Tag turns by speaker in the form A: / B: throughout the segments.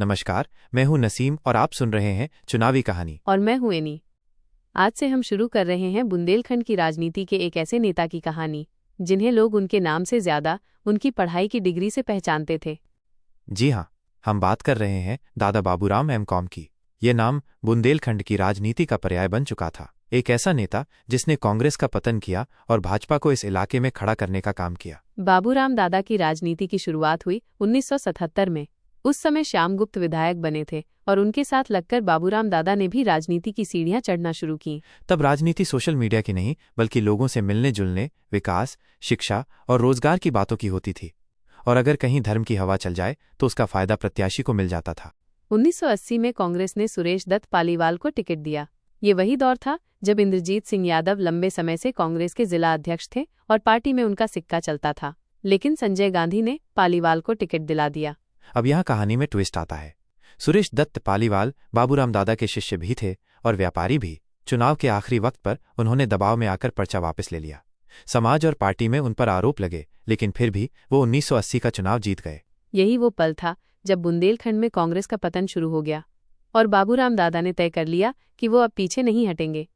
A: नमस्कार, मैं हूं नसीम और आप सुन रहे हैं चुनावी कहानी।
B: और मैं हूं एनी। आज से हम शुरू कर रहे हैं बुंदेलखंड की राजनीति के एक ऐसे नेता की कहानी जिन्हें लोग उनके नाम से ज्यादा उनकी पढ़ाई की डिग्री से पहचानते थे।
A: जी हाँ, हम बात कर रहे हैं दादा बाबूराम एम.कॉम की। ये नाम बुंदेलखंड की राजनीति का पर्याय बन चुका था। एक ऐसा नेता जिसने कांग्रेस का पतन किया और भाजपा को इस इलाके में खड़ा करने का काम किया।
B: बाबूराम दादा की राजनीति की शुरुआत हुई 1977 में। उस समय श्यामगुप्त विधायक बने थे और उनके साथ लगकर बाबूराम दादा ने भी राजनीति की सीढ़ियां चढ़ना शुरू की।
A: तब राजनीति सोशल मीडिया की नहीं बल्कि लोगों से मिलने जुलने, विकास, शिक्षा और रोजगार की बातों की होती थी। और अगर कहीं धर्म की हवा चल जाए तो उसका फायदा प्रत्याशी को मिल जाता था।
B: 1980 में कांग्रेस ने सुरेश दत्त पालीवाल को टिकट दिया। ये वही दौर था जब इंद्रजीत सिंह यादव लंबे समय से कांग्रेस के जिला अध्यक्ष थे और पार्टी में उनका सिक्का चलता था। लेकिन संजय गांधी ने पालीवाल को टिकट दिला दिया।
A: अब यहाँ कहानी में ट्विस्ट आता है। सुरेश दत्त पालीवाल बाबूराम दादा के शिष्य भी थे और व्यापारी भी। चुनाव के आखिरी वक्त पर उन्होंने दबाव में आकर पर्चा वापस ले लिया। समाज और पार्टी में उन पर आरोप लगे, लेकिन फिर भी वो 1980 का चुनाव जीत गए।
B: यही वो पल था जब बुंदेलखंड में कांग्रेस का पतन शुरू हो गया और बाबूराम दादा ने तय कर लिया कि वो अब पीछे नहीं हटेंगे।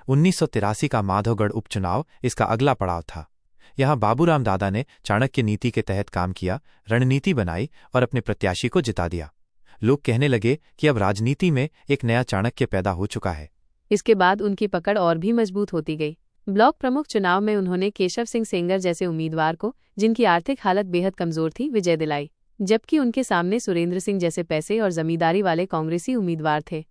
A: 1983 का माधवगढ़ उपचुनाव इसका अगला पड़ाव था। यहाँ बाबूराम दादा ने चाणक्य नीति के तहत काम किया, रणनीति बनाई और अपने प्रत्याशी को जिता दिया। लोग कहने लगे कि अब राजनीति में एक नया चाणक्य पैदा हो चुका है।
B: इसके बाद उनकी पकड़ और भी मजबूत होती गई। ब्लॉक प्रमुख चुनाव में उन्होंने केशव सिंह सेंगर जैसे उम्मीदवार को, जिनकी आर्थिक हालत बेहद कमजोर थी, विजय दिलाई, जबकि उनके सामने सुरेंद्र सिंह जैसे पैसे और जमींदारी वाले कांग्रेसी उम्मीदवार थे।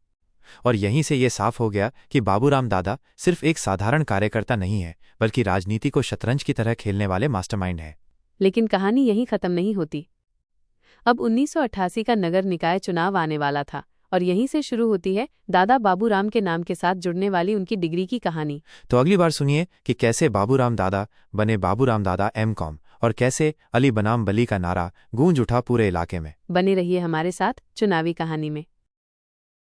A: और यहीं से ये साफ हो गया कि बाबूराम दादा सिर्फ एक साधारण कार्यकर्ता नहीं है, बल्कि राजनीति को शतरंज की तरह खेलने वाले मास्टरमाइंड है।
B: लेकिन कहानी यहीं खत्म नहीं होती। अब 1988 का नगर निकाय चुनाव आने वाला था और यहीं से शुरू होती है दादा बाबूराम के नाम के साथ जुड़ने वाली उनकी डिग्री की कहानी।
A: तो अगली बार सुनिए कि कैसे बाबूराम दादा बने बाबूराम दादा एम.कॉम और कैसे अली बनाम बली का नारा गूंज उठा पूरे इलाके में।
B: बने रहिए हमारे साथ चुनावी कहानी में।